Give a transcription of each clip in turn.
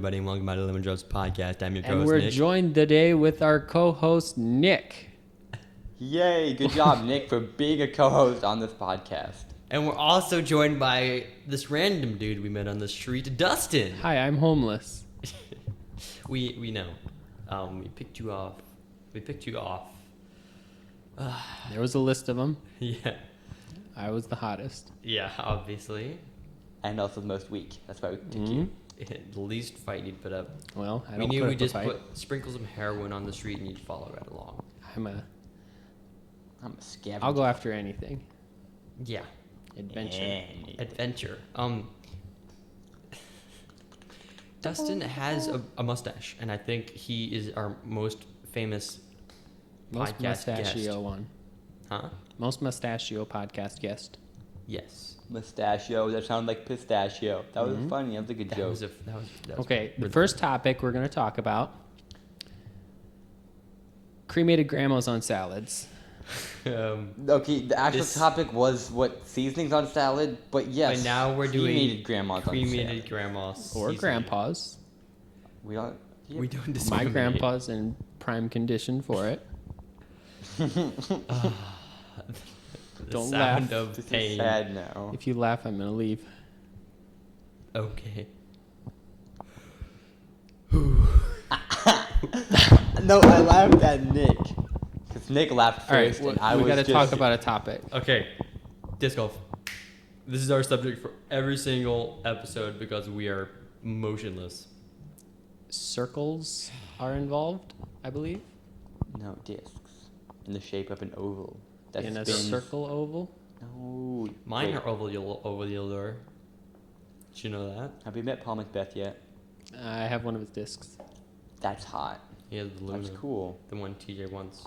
everybody, and welcome back to the Lemon Drops Podcast. I'm your And co-host, we're Nick. joined today with our co-host, Nick. Yay, good job, Nick, for being a co-host on this podcast. And we're also joined by this random dude we met on the street, Dustin. Hi, I'm homeless. We know. We picked you off. There was a list of them. Yeah. I was the hottest. Yeah, obviously. And also the most weak. That's why we picked Mm-hmm. you. The least fight you'd put up. Well, I We don't knew put we up a just fight. sprinkle some heroin on the street and you'd follow right along. I'm a scavenger. I'll go after anything. Yeah. Adventure. Anything. Adventure. Dustin has a mustache, and I think he is our most famous Most podcast mustachio guest. one. Huh? Most mustachio podcast guest. Yes. Mustachio, that sounded like pistachio. That was funny. That was a good joke. That was Okay, the really- first topic we're going to talk about, cremated grandmas on salads. Okay, the actual This- topic was what seasonings on salad, but yes. But now we're doing cremated grandmas on cremated salad. grandmas. Or seasoning. grandpas. We don't. We don't My discriminate. grandpa's in prime condition for it. The Don't sound laugh. of This is pain. sad now. If you laugh, I'm going to leave. Okay. No, I laughed at Nick. Because Nick laughed All right, first, and I we was got to just... talk about a topic. Okay. Disc golf. This is our subject for every single episode because we are motionless. Circles are involved, I believe. No, discs. In the shape of an oval. That In a spins. circle oval. No. Mine wait, are ovular. Did you know that? Have we met Paul Macbeth yet? I have one of his discs. That's hot. He has the Luna. That's cool. The one TJ wants.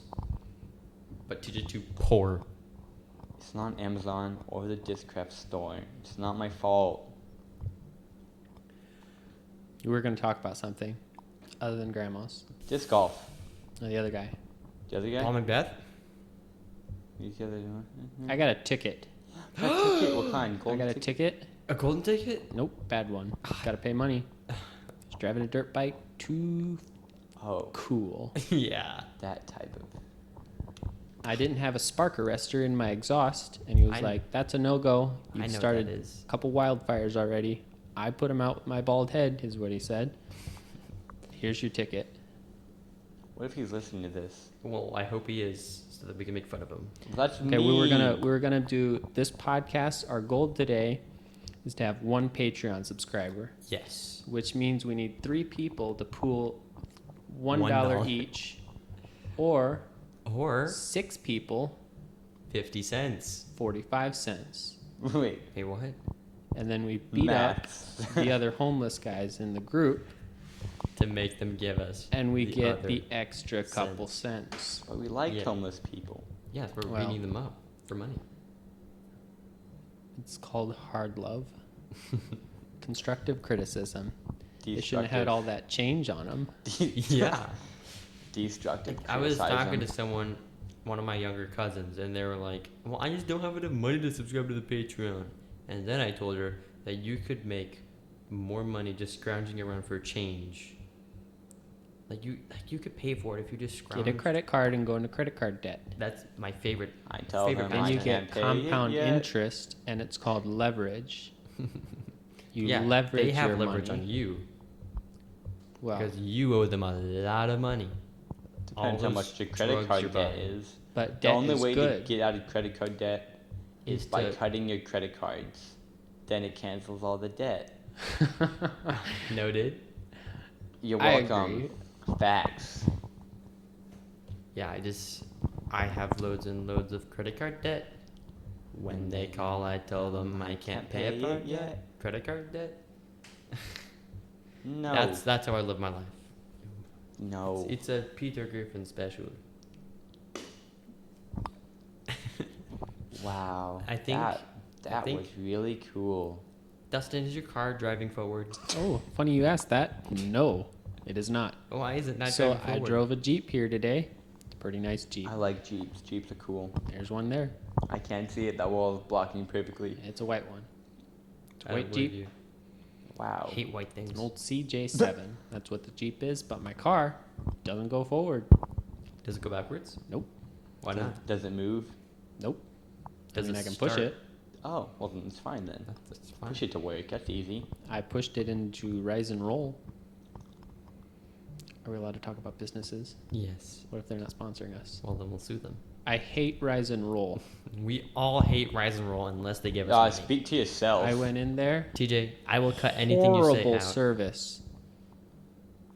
But TJ too poor. It's not on Amazon or the Discraft store. It's not my fault. We were going to talk about something other than grandmas. Disc golf. Oh, the other guy. The other guy? Paul Macbeth? Who's the other one? I got a ticket. A ticket? What kind? I Golden got a ticket? ticket. A golden ticket? Nope, bad one. Got to pay money. Just driving a dirt bike. Too Oh, cool. Yeah. that type of... I didn't have a spark arrestor in my exhaust, and he was I- like, "That's a no-go. I know You've what started that is. a couple wildfires already. I put him out with my bald head," is what he said. Here's your ticket. What if he's listening to this? Well, I hope he is, so that we can make fun of him. That's Okay, me. we were gonna do this podcast. Our goal today is to have one Patreon subscriber, Yes. which means we need 3 people to pool $1 $1. each, or Or 6 people 50 cents. 45 cents, Wait. Hey, what? and then we beat Maths. up the other homeless guys in the group, To make them give us. and we the get other the extra couple cents. But we like Yeah. homeless people. Yes, we're Well. beating them up for money. It's called hard love. Constructive criticism. They Destructive. shouldn't have had all that change on them. Yeah. Destructive. I was talking to criticism. someone, one of my younger cousins, and they were like, well, I just don't have enough money to subscribe to the Patreon. And then I told her that you could make more money just scrounging around for change. Like you could pay for it if you just scrounge. Get a credit card and go into credit card debt. That's my favorite. I tell favorite him And I you can't get pay it compound yet. interest, and it's called leverage. You Yeah, leverage they have your leverage money. on you Well, because you owe them a lot of money. Depends how those much your credit drugs card you're debt buying. is. but The debt only is way good. to get out of credit card debt is Is by to- cutting your credit cards. Then it cancels all the debt. Noted. You're I welcome. Facts. Yeah, I have loads and loads of credit card debt. When they call, I tell them I can't pay it it yet. yet. Credit card debt. No. That's how I live my life. No. It's a Peter Griffin special. Wow. I think- that think- was really cool. Dustin, is your car driving forward? Oh, funny you asked that. No, it is not. Why is it not So driving I forward? drove a Jeep here today. It's a pretty nice Jeep. I like Jeeps. Jeeps are cool. There's one there. I can't see it. That wall is blocking perfectly. It's a white one. It's a I don't white believe Jeep. you. Wow. I hate white things. An old CJ7. That's what the Jeep is, but my car doesn't go forward. Does it go backwards? Nope. Why not? Does it move? Nope. Does I it can push start? it. Oh, well then it's fine then. That's fine. Push it to work. That's easy. I pushed it into Rise and Roll. Are we allowed to talk about businesses? Yes. What if they're not sponsoring us? Well, then we'll sue them. I hate Rise and Roll. We all hate Rise and Roll unless they give us money. Speak to yourself. I went in there. TJ, I will cut anything you say Horrible out. service.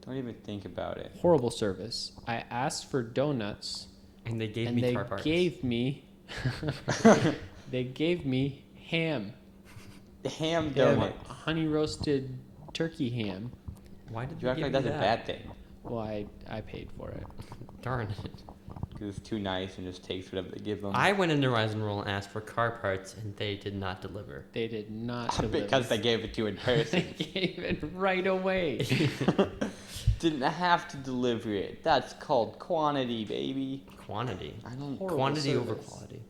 Don't even think about it. Horrible service. I asked for donuts, And they gave and me they car parts. gave me. They gave me ham. Ham They had donut. a honey roasted turkey ham. Why did You you act give like me that's a that? bad thing. Well, I paid for it. Darn it. Because it's too nice and just takes whatever they give them. I went into Rise and Roll and asked for car parts, and they did not deliver. They did not deliver. because they gave it to you in They person. gave it right away. Didn't have to deliver it. That's called quantity, baby. Quantity. I don't. Horrible Quantity over service. quality.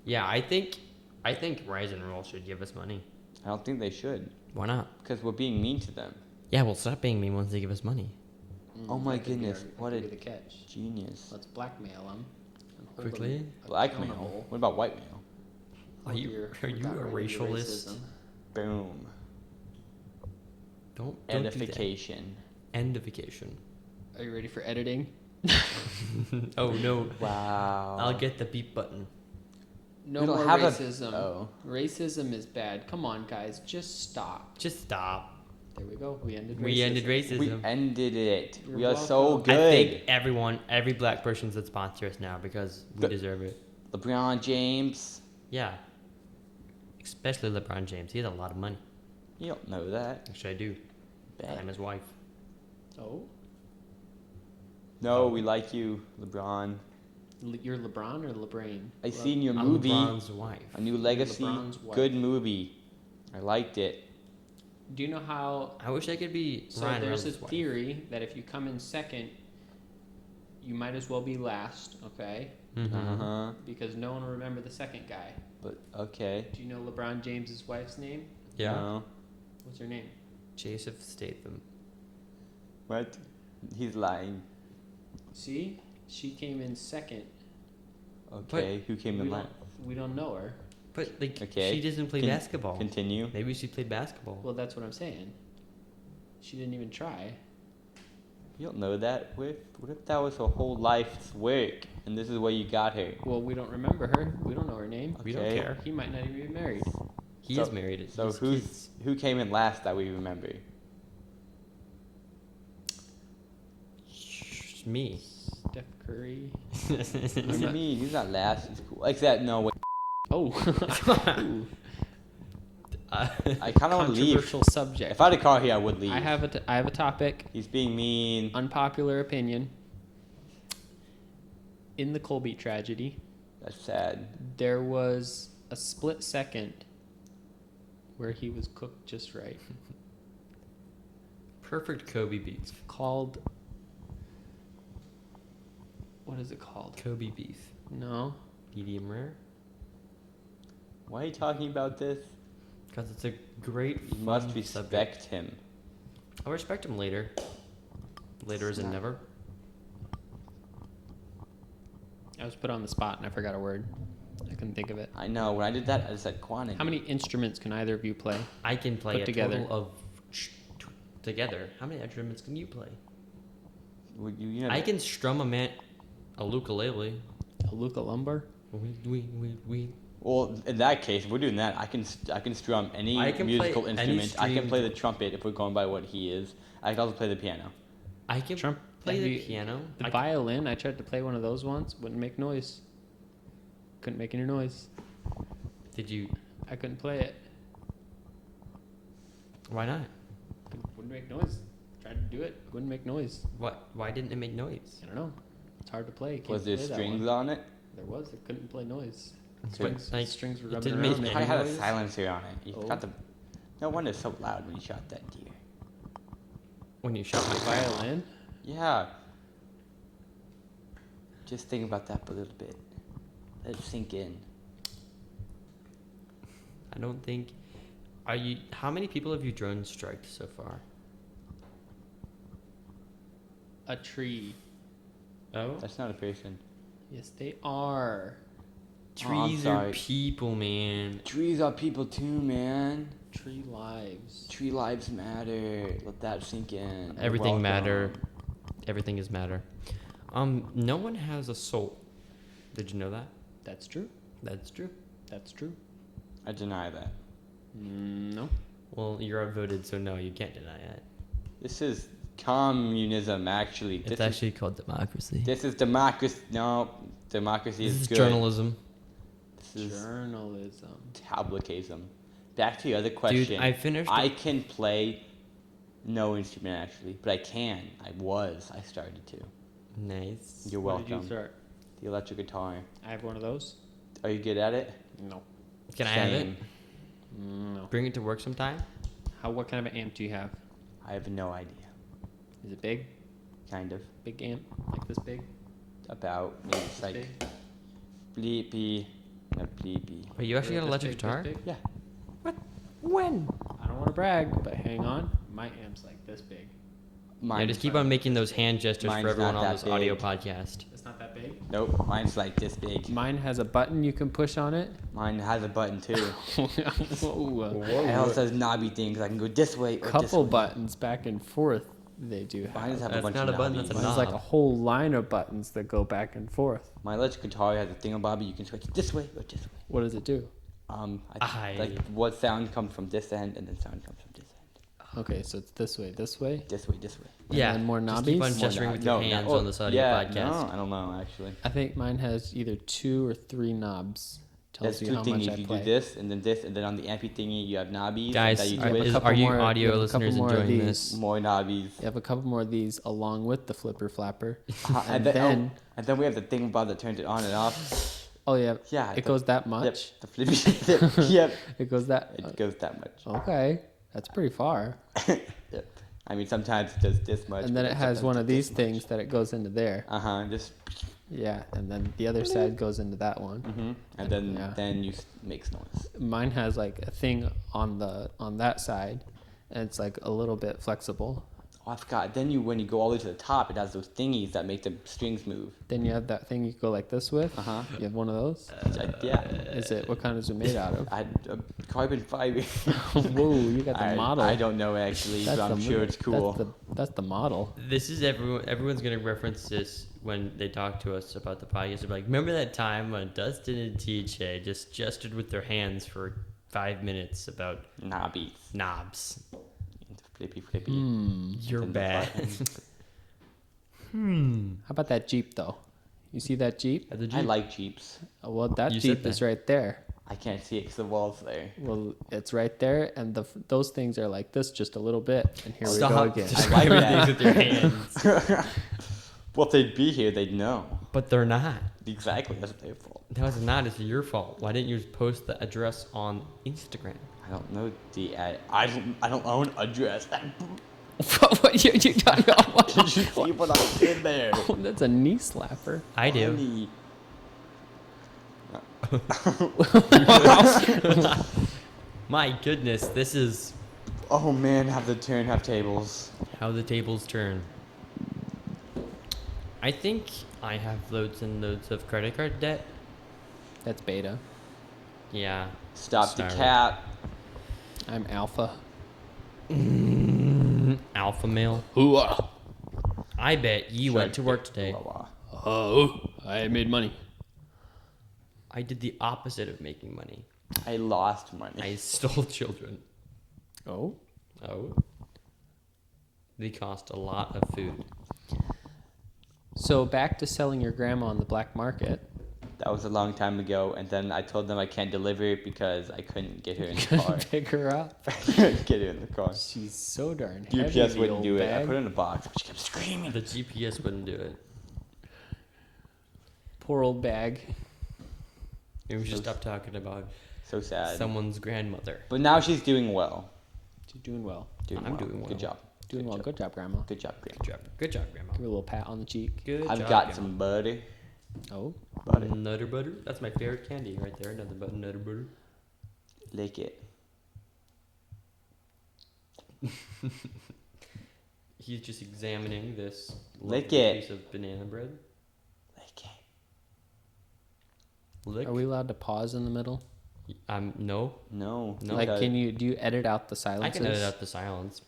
Yeah, I think Rise and Roll should give us money. I don't think they should. Why not? Because we're being mean to them. Yeah, well, stop being mean once they give us money. Oh my That could be goodness, our- what that could a be the catch. Genius. Let's blackmail them. Quickly? Blackmail. What about whitemail? Are you a racialist? Boom. Don't do that. Edification. Endification. Are you ready for editing? Oh no. Wow. I'll get the beep button. No We don't more have a- racism. Oh. Racism is bad. Come on, guys, just stop. Just stop. There we go. We ended racism. We ended racism. We ended it. You're we are so welcome. good. I think every black person should sponsor us now because we The- deserve it. LeBron James. Yeah. Especially LeBron James. He has a lot of money. You don't know that. Actually, I do. Bet. I'm his wife. Oh, No, we like you, LeBron. you're LeBron or LeBrain? I seen your I'm movie, LeBron's wife. A New Legacy. LeBron's wife. Good movie. I liked it. Do you know how? I wish I could be So Ryan there's a Reynolds' wife. theory that if you come in second, you might as well be last. Okay, Mhm. Uh huh. because no one will remember the second guy. But okay. Do you know LeBron James's wife's name? Yeah. No. What's her name? Jason Statham. What? He's lying. See, she came in second. Okay. Who came in last? We don't know her. But like, Okay. she doesn't play Con- basketball. Continue. Maybe she played basketball. Well, that's what I'm saying. She didn't even try. You don't know that. What if that was her whole life's work and this is where you got her? Well, we don't remember her. We don't know her name. We don't Okay. care. He might not even be married. He So- is married. So He's who's kids. who came in last that we remember? Me. Steph Curry. What do you not- mean? He's not last. He's cool. Like that? No. Wait. Oh. Ooh, I kind of want to leave. controversial subject. If I had a car here, I would leave. I have a topic. He's being mean. Unpopular opinion. In the Colby tragedy, That's sad. there was a split second where he was cooked just right. Perfect Kobe beef. Called. What is it called? Kobe beef. No. Medium rare. Why are you talking about this? Because it's a great. You must fun respect subject. him. I'll respect him later. Later is in Snap. never. I was put on the spot and I forgot a word. I couldn't think of it. I know. When I did that, I said quantity. How many instruments can either of you play? I can play Put a together. total of together. How many instruments can you play? Would you know I can strum a ukulele. A Luca Lumbar? We. Well, in that case, if we're doing that, I can strum any I can musical play any instrument. I can stringed- play the trumpet if we're going by what he is. I can also play the piano. I can Trump- play have the you- piano. The I violin, I tried to play one of those once, wouldn't make noise. Couldn't make any noise. Did you? I couldn't play it. Why not? Wouldn't make noise. Tried to do it, wouldn't make noise. What? Why didn't it make noise? I don't know. It's hard to play. Can't Was there play that strings one. on it? There was. It couldn't play noise. But, Strings, like, strings were it rubbing didn't around make it. any Probably had a noise? silencer on it. You Oh. got the. No wonder it's so loud when you shot that deer. When you shot my Violin? Yeah. Just think about that for a little bit. Let it sink in. I don't think How many people have you drone striked so far? A tree. Oh, That's not a person. Yes, they are. trees are sorry. people, man. Trees are people too, man. Tree lives. Tree lives matter. Let that sink in. You're Everything matter. welcome. Everything is matter. No one has a soul. Did you know that? That's true. That's true. That's true. I deny that. No. Well, you're outvoted, so no, you can't deny it. This is communism, actually. It's actually called democracy. This is democracy. No, democracy This is is good. journalism. This is Journalism. tablocism. Back to the other question. Dude, I finished. I can play no instrument actually, but I can. I started to. Nice. You're What did welcome. you start? The electric guitar. I have one of those. Are you good at it? No. Can I have it? Same. No. Bring it to work sometime. What kind of amp do you have? I have no idea. Is it big? Kind of. Big amp? Like this big? About maybe it's This like big? bleepy. No bleepy. Wait, you actually got an This electric big, guitar? this big? Yeah. When? I don't want to brag, but hang on. My amp's like this big. Yeah, just keep on making those hand gestures Mine's for everyone not on that this audio big. podcast. It's not that big. Nope. Mine's like this big. Mine has a button you can push on it. Mine has a button too. Whoa. It also has knobby things. I can go this way or this Couple way. buttons back and forth. They do have. Mine have a That's bunch not of a button, knobbies. that's a Mine's like a knob. whole line of buttons that go back and forth. My electric guitar has a thingamabobby. You can switch this way or this way. What does it do? Like what sound comes from this end and then sound comes from this end. Okay, so it's this way, this way. This way, this way. And Yeah. then more Just keep on knobbies? gesturing with your hands on this audio yeah, podcast. No, I don't know actually. I think mine has either 2 or 3 knobs. There's Tells two you how much thingies. I You play. do this, and then on the ampy thingy you have knobbies. Guys, that you I have a twist. couple are you more- audio you have a couple listeners more of enjoying these. this? More knobbies. You have a couple more of these along with the flipper flapper. And then and then we have the thingamabob that turns it on and off. Oh yeah. Yeah. It goes that much. Yep. The flippy flip. Yep. It goes that. It goes that much. Okay, that's pretty far. Yep. I mean, sometimes it does this much. And then but it has sometimes one it of does these things that it goes into there. Just. Yeah, and then the other side goes into that one. And then Yeah. then you makes noise. Mine has like a thing on that side, and it's like a little bit flexible. Oh, I forgot. Then when you go all the way to the top, it has those thingies that make the strings move. Then you have that thing you go like this with. You have one of those. Yeah. Is it what kind is it made out of? Carbon fiber. Whoa, you got the model. I don't know actually, but I'm sure it's cool. That's the model. This is everyone's gonna reference this when they talk to us about the podcast. They're like, remember that time when Dustin and TJ just gestured with their hands for 5 minutes about Knobbies. knobs? Flippy flippy. You're And the bad. How about that Jeep though? You see that Jeep? I like Jeeps. Oh, well, that You said Jeep is that. right there. I can't see it because the wall's there. Well, it's right there, and those things are like this just a little bit. And here we go Stop again. describing that. things with your hands. Well, if they'd be here, they'd know. But they're not. Exactly, that's their fault. That was not. It's your fault. Why didn't you just post the address on Instagram? I don't know I don't own address. What you talking about? Did you see what I did there? Oh, that's a knee slapper. I do. Funny. My goodness, this is Oh man, have the turn, have tables. how the tables turn. I think I have loads and loads of credit card debt. That's beta. Yeah. Stop the Sorry. cap. I'm alpha. Alpha male. Hooah. I bet you went to work today. Oh, I made money. I did the opposite of making money. I lost money. I stole children. Oh, Oh. They cost a lot of food. so back to selling your grandma on the black market. That was a long time ago, and then I told them I can't deliver it because I couldn't get her in the car. Couldn't pick her up. I couldn't get her in the car. She's so darn heavy. UPS the wouldn't old do it. I bag. put her in a box, but she kept screaming. The GPS wouldn't do it. Poor old bag. Maybe we should stop talking about So sad. someone's grandmother. But now she's doing well. She's doing well. I'm doing well. Good job. Doing well. Good job, grandma. Good job, Grandma. Good job. Good job, Grandma. Give her a little pat on the cheek. Good I've job, got Grandma. some butter. Oh, Butter. Nutter butter. That's my favorite candy right there. Nothing but nutter butter. Lick it. He's just examining this Lick lovely it. piece of banana bread. Like, Lick. Are we allowed to pause in the middle? No. no. No. Like, because- do you edit out the I silences? can edit out the silence.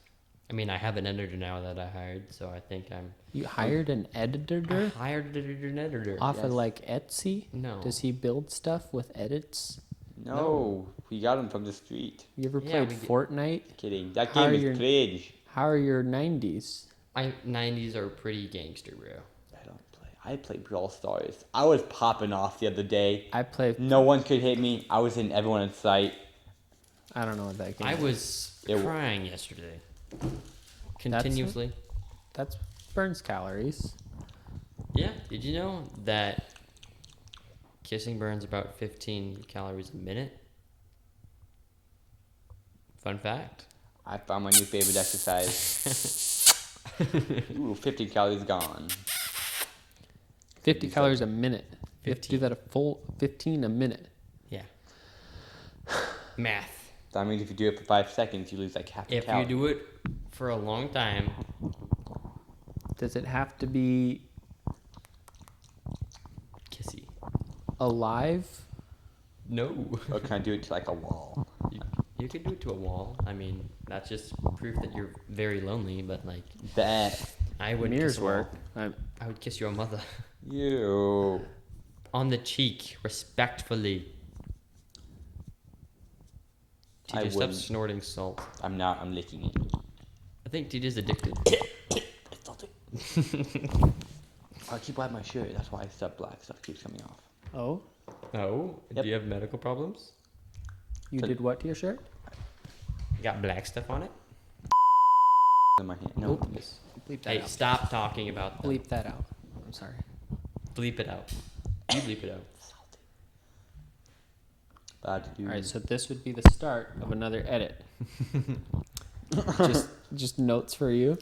I mean, I have an editor now that I hired, so I think I'm. You hired an I editor hired an editor. off of Yes. like Etsy? No. Does he build stuff with edits? No, we got him from the street. You ever Yeah, played we get- Fortnite? Kidding. That How game are is your- cringe. How are your 90s? 90s are pretty gangster, bro. I don't play. I play Brawl Stars. I was popping off the other day. I play. No one could hit me. I was hitting everyone in sight. I don't know what that game I is. was It w- crying yesterday. Continuously. That's burns calories. Yeah. Did you know that kissing burns about 15 calories a minute? Fun fact. I found my new favorite exercise. Ooh, 50 calories gone. 50 You said- calories a minute. You have to do 15. that a full 15 a minute. Yeah. Math. That means if you do it for 5 seconds, you lose like half a If calorie. you do it for a long time, Does it have to be kissy. alive? No. Or can I do it to like a wall? You could do it to a wall. I mean, that's just proof that you're very lonely, but like, Bet. I would Mirrors kiss a wall. work. I would kiss your mother. You. On the cheek, respectfully. I TJ, stop wouldn't. snorting salt. I'm not. I'm licking it. I think TJ's addicted. It's salty. I keep wiping my shirt. That's why stuff black stuff keeps coming off. Oh, Oh? Yep. Do you have medical problems? you did what to your shirt? You got black stuff on it? In my hand. No. Bleep that Hey, out. stop talking about them. Bleep that out. I'm sorry. Bleep it out. You bleep it out. Salty. Bad to do. All right, so this would be the start of another edit. just notes for you.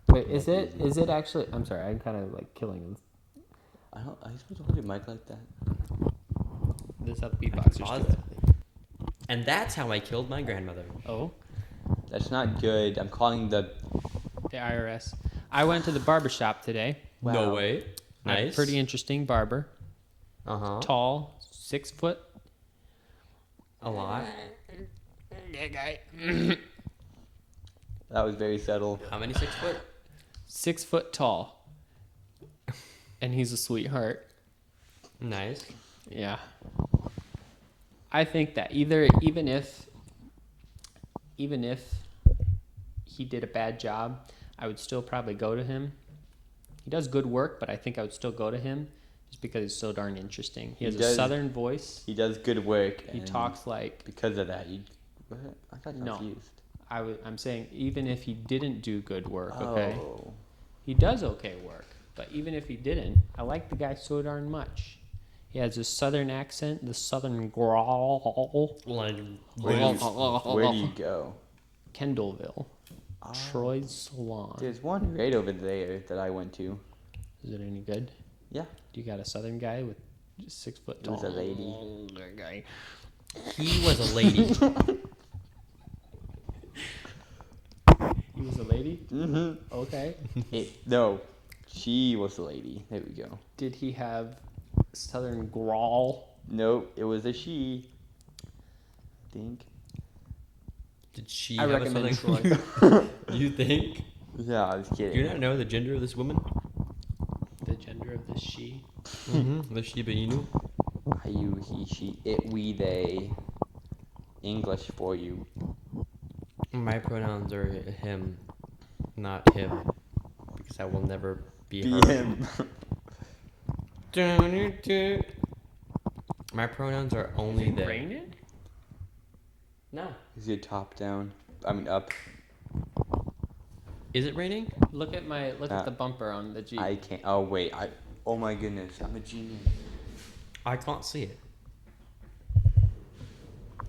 Wait, is it actually? I'm sorry, I'm kind of like killing this. I don't. Are you supposed to hold your mic like that? This is how the I can beatboxers pause do it. it. And that's how I killed my grandmother. Oh, That's not good. I'm calling the. the IRS. I went to the barber shop today. No Wow. way. A Nice. pretty interesting barber. Uh-huh. Tall, 6 foot. A lot. That was very subtle. How many 6 foot? 6 foot tall. And he's a sweetheart. Nice. Yeah. I think that even if he did a bad job, I would still probably go to him. He does good work, but I think I would still go to him just because he's so darn interesting. He has He a does- southern voice. He does good work. He and talks like Because of that, you. What? I got No. confused. I'm saying even if he didn't do good work, okay? Oh. He does okay work, but even if he didn't, I like the guy so darn much. He has a southern accent, the southern growl. Like, Where do you go? Kendallville, Oh, Troy's Salon. there's one right over there that I went to. Is it any good? Yeah. Do you got a southern guy with just 6 foot It tall? was a lady. Guy. he was a lady. He was a lady. Mm-hmm. Okay. No, she was the lady. There we go. Did he have southern growl? Nope, it was a she. I think. Did she I have recommend a Troy. southern... You think? Yeah, I was kidding. Do you not know the gender of this woman? The gender of the she. Mm-hmm. The Shiba Inu. I, you, he, she, it, we, they. English for you. My pronouns are him, not him. Because I will never be her. My pronouns are only Is it they. raining? No. Is your top down? I mean up. Is it raining? Look at the bumper on the Jeep. I can't. Oh wait. Oh my goodness. I'm a genius. I can't see it.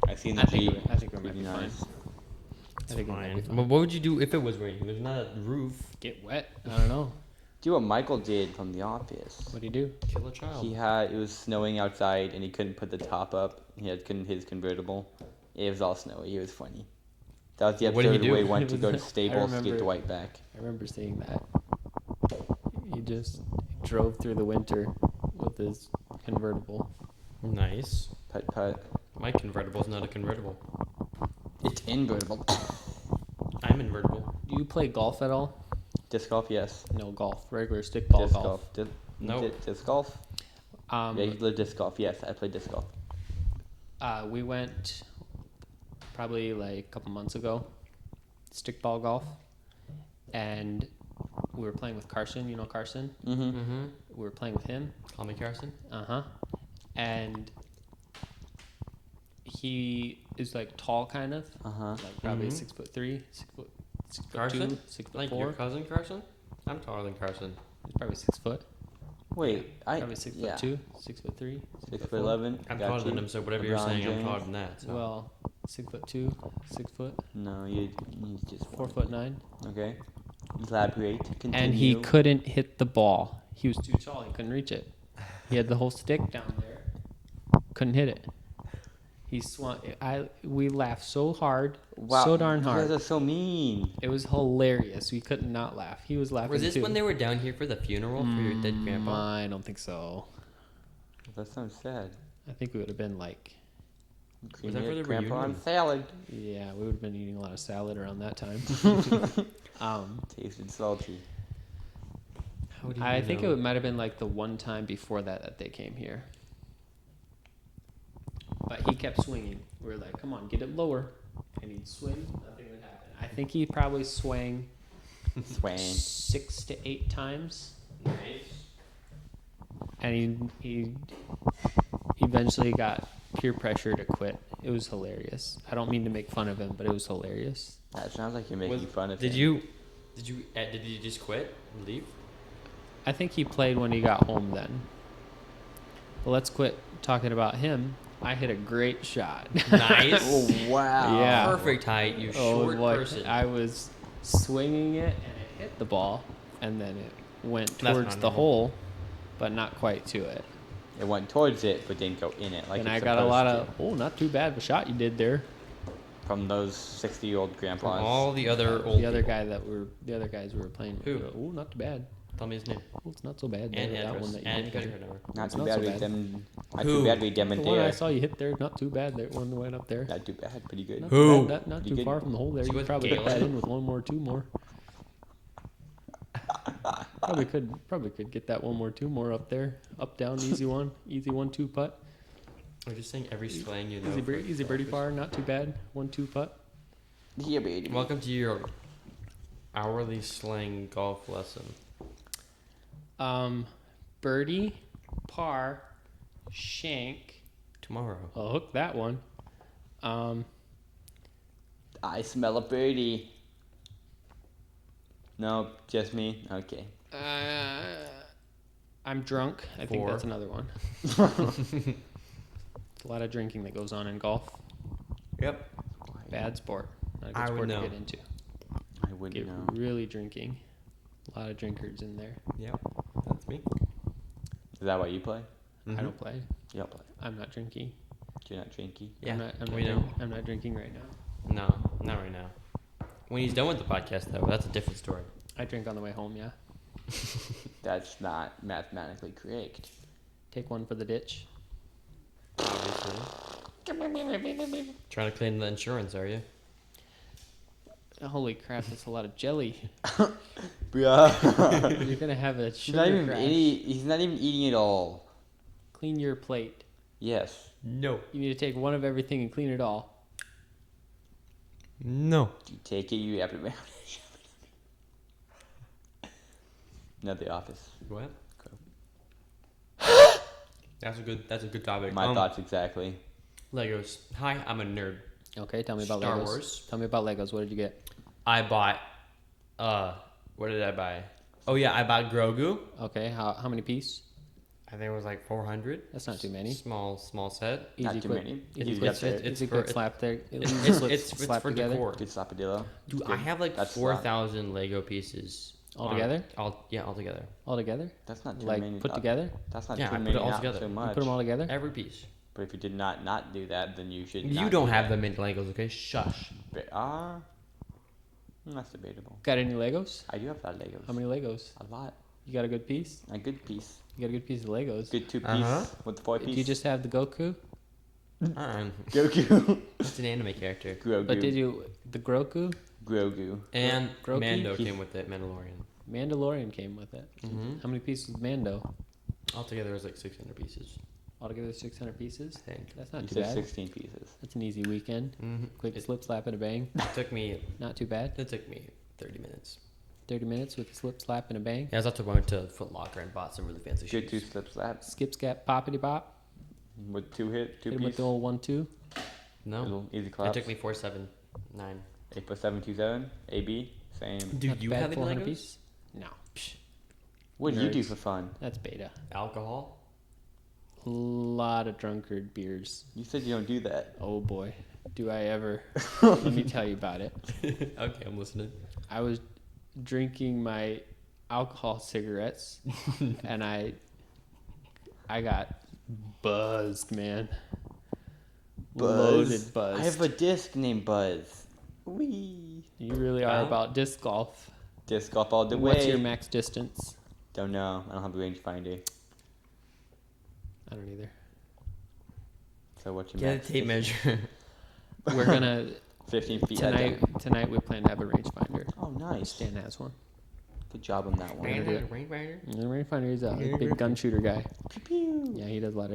I seen the I think Jeep. we- I think we might Pretty be fine. nice. I think it might be Fine. fine. But what would you do if it was raining? There's not a roof. Get wet? I don't know. Do what Michael did from The Office. What do you do? Kill a child. It was snowing outside and he couldn't put the top up. He had couldn't his convertible. It was all snowy. It was funny. That was the What did he episode do? where he went to go to I stables to get remember- Dwight back. I remember seeing that. He just drove through the winter with his convertible. Nice. Putt putt. My convertible's not a convertible. It's invertible. I'm invertible. Do you play golf at all? Disc golf, yes. No, golf. Regular stickball Disc golf. Nope. Disc golf? Um, Yeah, you play disc golf. Yes, I play disc golf. we went probably like a couple months ago, stickball golf, and we were playing with Carson. You know Carson? Mm-hmm. Mm-hmm. We were playing with him. Call me Carson. Uh-huh. And he is like tall kind of. Uh-huh. Like probably Mhm. 6'3", 6'2", Carson? 6'4". Like your cousin Carson? I'm taller than Carson. He's probably 6 foot. Wait, Probably 6'2", 6'3", 6'11". I'm got taller than you. him, so whatever you're LeBron saying, I'm James. taller than that. So. Well, 6'2", 6 foot, No, you just 4'9". Okay. Elaborate. Continue. And he couldn't hit the ball. He was too tall. He couldn't reach it. He had the whole stick down there. Couldn't hit it. He swung. We laughed so hard, so darn You hard. guys are so mean. It was hilarious. We could not laugh. He was laughing Was this too. when they were down here for the funeral for your dead grandpa? I don't think so. That sounds sad. I think we would have been like, Was that for the Grandpa on reunion? salad. yeah, we would have been eating a lot of salad around that time. Tasted salty. How do you I think know? it might have been like the one time before that they came here. But he kept swinging. We were like, come on, get it lower. And he'd swing, nothing would happen. I think he probably swang Swang. 6 to 8 times. And he eventually got peer pressure to quit. It was hilarious. I don't mean to make fun of him, but it was hilarious. That sounds like you're making fun of Did him. did you just quit and leave? I think he played when he got home then. But let's quit talking about him. I hit a great shot. Nice. Oh, wow. Yeah. Perfect height, you short boy, person. I was swinging it and it hit the ball, and then it went That's towards not the normal. hole, but not quite to it. It went towards it, but didn't go in it. Like and it's I got a lot supposed of, not too bad of a shot you did there. to. From those 60-year-old From grandpas. all the other old The other people. guy the other guys we were playing with. Who? Were, oh, not too bad. Tell me his name. Oh, it's not so bad. And there, that address. one that you And hit credit there. card number. Not It's too not bad so with bad. them. Not Who? too bad with them The in one I there. saw you hit there, not too bad. That one that went up there. Not too bad. Pretty good. Not Who? Too bad, not Pretty too good. far from the hole there. Is he You with probably get that Galen? in with one more, two more. Probably could get that one more, two more up there, up down, easy 1-2 putt, I'm just saying every slang you know. easy for birdie golfers. par, not too bad, 1-2 putt. Yeah, baby. Welcome to your hourly slang golf lesson. Birdie, par, shank. Tomorrow. I'll hook that one. I smell a birdie. No, just me. Okay. I'm drunk. I think 4. that's another one. It's a lot of drinking that goes on in golf. Yep. Bad sport. Not a good I would sport to know. get into. I wouldn't Get know. really drinking. A lot of drinkers in there. Yep. That's me. Is that why you play? Mhm. I don't play. You don't play. I'm not drinking. You're not drinky. Yeah. I'm we know. I'm not drinking right now. No, not right now. When he's done with the podcast, though, that's a different story. I drink on the way home, yeah. That's not mathematically correct. Take one for the ditch. Obviously. Trying to claim the insurance, are you? Holy crap, that's a lot of jelly. Bruh. You're gonna have a He's not sugar even crash. he's not even eating it all. Clean your plate. Yes. No. You need to take one of everything and clean it all. No. You take it, you have it around. Not the office. What? That's a good topic. My thoughts exactly. Legos. Hi, I'm a nerd. Okay, tell me about Star Legos. Wars. Tell me about Legos. What did you get? I bought. What did I buy? Oh yeah, I bought Grogu. Okay, how many piece? I think it was like 400. That's not too many. Small set. Not too quick, many. Easy He's quick, got the- it's easy for- quick slap there. It's slap for together. decor. Good slapadillo. Dude, I Good. have like That's 4,000 Lego pieces. All together? All together. All together? That's not too Like many. put together? That's not Yeah, too I put many. it all Not together. so You much. You put them all together? Every piece. But if you did not do that, then you should. You not don't do have that. them in Legos, okay? Shush. That's debatable. Got any Legos? I do have a lot of Legos. How many Legos? A lot. You got a good piece? A good piece. You got a good piece of Legos. Good 2-piece Uh-huh. with the 4-piece. Did you just have the Goku? Goku. It's an anime character. Grogu. But did you the Grogu? Grogu. And Groki? Mando came with it, Mandalorian. Mandalorian came with it. Mm-hmm. How many pieces of Mando? Altogether, it was like 600 pieces, Altogether 600 pieces? I think. That's not You too said bad. 16 pieces. That's an easy weekend. Mm-hmm. Quick It, slip, slap, and a bang. took me. Not too bad. It took me 30 minutes. 30 minutes with a slip, slap, and a bang. Yeah, I was about to went to Foot Locker and bought some really fancy Good 2 shoes. slip slaps Skip, scap, poppity pop. with 2 Hit him with piece. the old 1-2. No, Little easy it claps. took me 479. 8+727. AB. Same. Do Not you bad, have any 400 Legos? piece? No. What do you do Nerds. for fun? That's beta. Alcohol? A lot of drunkard beers. You said you don't do that. Oh boy, do I ever. Let me tell you about it. Okay, I'm listening. I was drinking my alcohol cigarettes and I got buzzed, man. Loaded buzzed. I have a disc named Buzz. Wee. You really are Wow. about disc golf. Disc golf all the way. What's your max distance? Don't know. I don't have a rangefinder. I don't either. So what's your Get a max? tape measure. We're gonna 15 feet. tonight we plan to have a rangefinder. Oh, nice. Stan has one. Good job on that one. Rainfinder? The rangefinder is a Yeah, big good. gun shooter guy. Pew pew. Yeah, he does a lot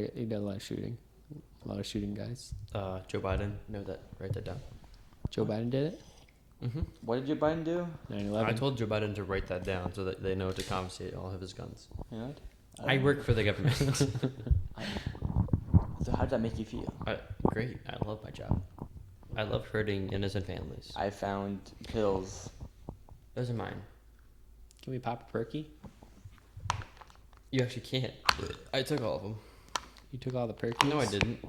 of shooting. A lot of shooting guys. Joe Biden. Know that. Write that down. Joe Biden did it. Mm-hmm. What did your Biden do? 9/11. I told Joe Biden to write that down so that they know to confiscate all of his guns. You know what? I work for the government. So how did that make you feel? Great. I love my job. I love hurting innocent families. I found pills. Those are mine. Can we pop a perky? You actually can't. I took all of them. You took all the perkies. No, I didn't.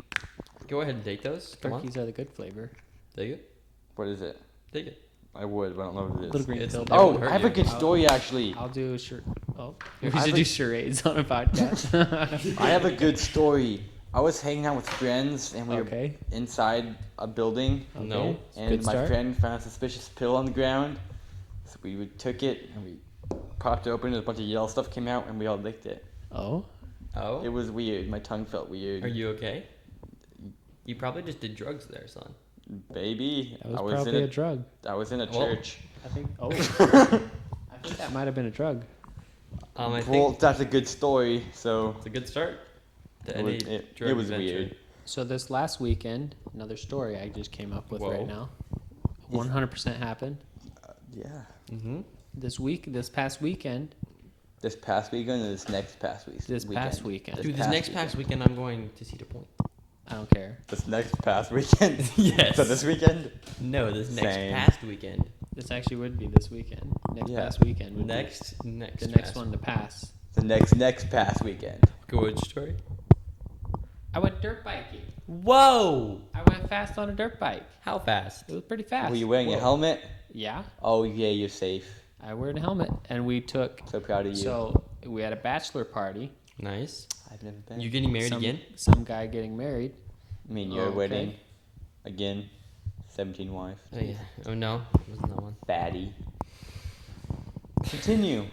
Go ahead and take those. Come on. Perkies are the good flavor. Take it. What is it? Take it. I would, but I don't know what it Little is. green It's- pill. it Oh, won't hurt I have a you. good story actually. I'll do a shirt. Oh, we I should have do a- charades on a podcast. I have a good story. I was hanging out with friends and we Okay. were inside a building No. Okay. and Good my start. friend found a suspicious pill on the ground. So we took it and we popped it open and a bunch of yellow stuff came out and we all licked it. Oh, Oh. It was weird. My tongue felt weird. Are you okay? You probably just did drugs there, son. Baby, that was I was probably in a drug. I was in a Well- church. I think. Oh, I think that might have been a drug. I Well, think that's a good story. So it's a good start. To it was, any it, drug it was adventure. weird. So this last weekend, another story I just came up with Whoa. right now. 100% happened. Yeah. Mm-hmm. This past weekend, This past weekend and this next past week. past weekend. Dude, this next past weekend I'm going to Cedar Point. I don't care. This next past weekend. Yes. So this weekend. No, this next Same. past weekend. This actually would be this weekend. Next Yeah. past weekend would Next be the next past. one to pass. The next past weekend. Good story. I went dirt biking. Whoa! I went fast on a dirt bike. How fast? It was pretty fast. Were you wearing a Whoa. helmet? Yeah, Oh yeah, you're safe. I wore a helmet, and we took. So proud of you. So we had a bachelor party. Nice. I've never been. You getting married some, again? Some guy getting married. I mean, your Okay. wedding. Again. 17 wife. Oh yeah. Oh no, wasn't that one? Fatty. Continue.